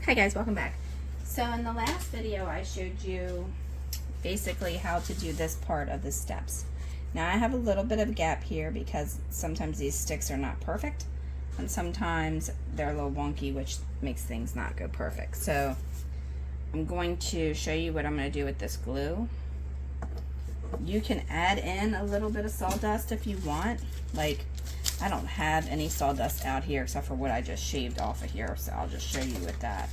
Hi guys, welcome back. So in the last video I showed you basically how to do this part of the steps. Now I have a little bit of a gap here because sometimes these sticks are not perfect and sometimes they're a little wonky, which makes things not go perfect. So I'm going to show you what I'm going to do with this glue. You can add in a little bit of sawdust if you want. Like, I don't have any sawdust out here except for what I just shaved off of here, so I'll just show you with that.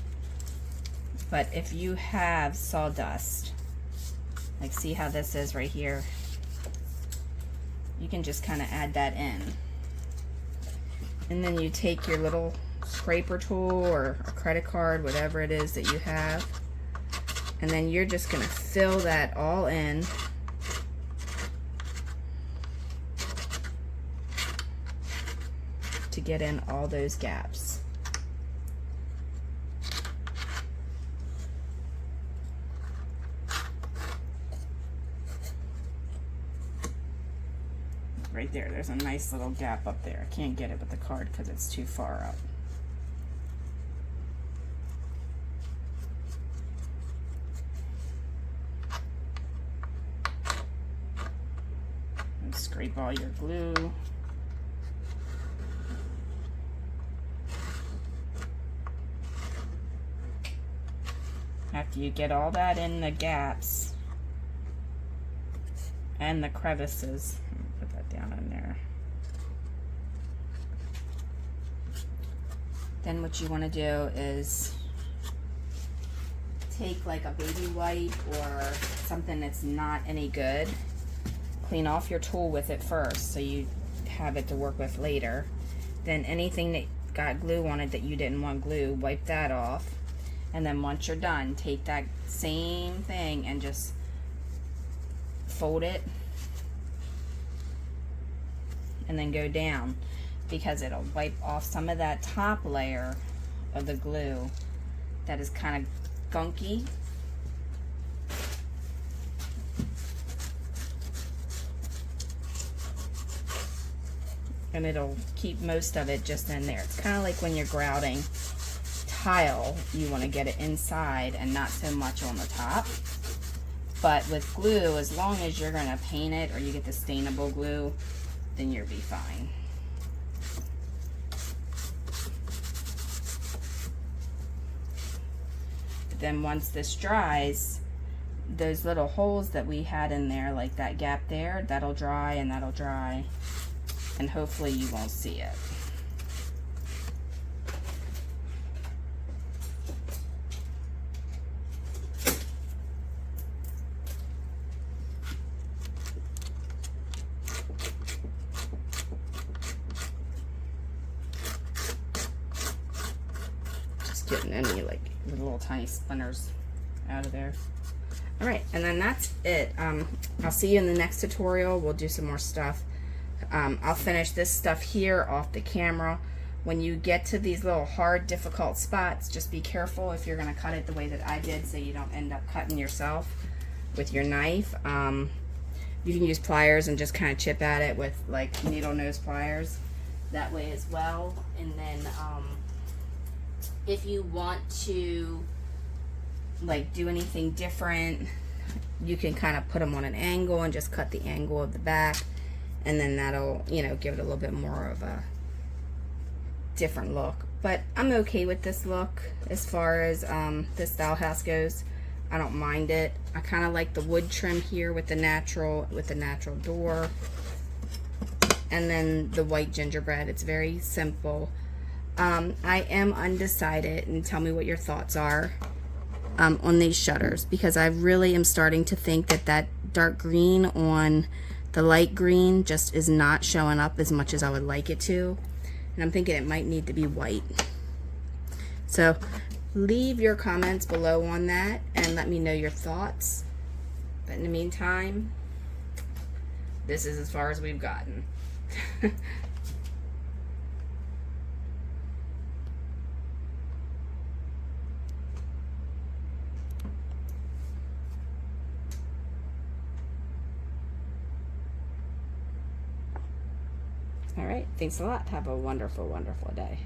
But if you have sawdust, like see how this is right here, you can just kind of add that in. And then you take your little scraper tool or a credit card, whatever it is that you have, and then you're just going to fill that all in. To get in all those gaps. Right there, there's a nice little gap up there. I can't get it with the card because it's too far up. And scrape all your glue. After you get all that in the gaps and the crevices, put that down in there. Then what you want to do is take like a baby wipe or something that's not any good. Clean off your tool with it first so you have it to work with later. Then anything that got glue on it that you didn't want glue, wipe that off. And then once you're done, take that same thing and just fold it and then go down, because it'll wipe off some of that top layer of the glue that is kind of gunky. And it'll keep most of it just in there. It's kind of like when you're grouting tile, you want to get it inside and not so much on the top. But with glue, as long as you're going to paint it or you get the stainable glue, then you'll be fine. But then once this dries, those little holes that we had in there, like that gap there, that'll dry and that'll dry, and hopefully you won't see it. Getting any like little tiny splinters out of there. All right, and then that's it. I'll see you in the next tutorial. We'll do some more stuff. I'll finish this stuff here off the camera. When you get to these little hard, difficult spots, just be careful if you're going to cut it the way that I did, so you don't end up cutting yourself with your knife. You can use pliers and just kind of chip at it with like needle nose pliers that way as well. And then if you want to like do anything different, you can kind of put them on an angle and just cut the angle of the back, and then that'll, you know, give it a little bit more of a different look. But I'm okay with this look as far as this dollhouse goes. I don't mind it. I kind of like the wood trim here with the natural door, and then the white gingerbread. It's very simple. I am undecided, and tell me what your thoughts are on these shutters, because I really am starting to think that that dark green on the light green just is not showing up as much as I would like it to, and I'm thinking it might need to be white. So leave your comments below on that and let me know your thoughts. But in the meantime, this is as far as we've gotten. All right, thanks a lot. Have a wonderful, wonderful day.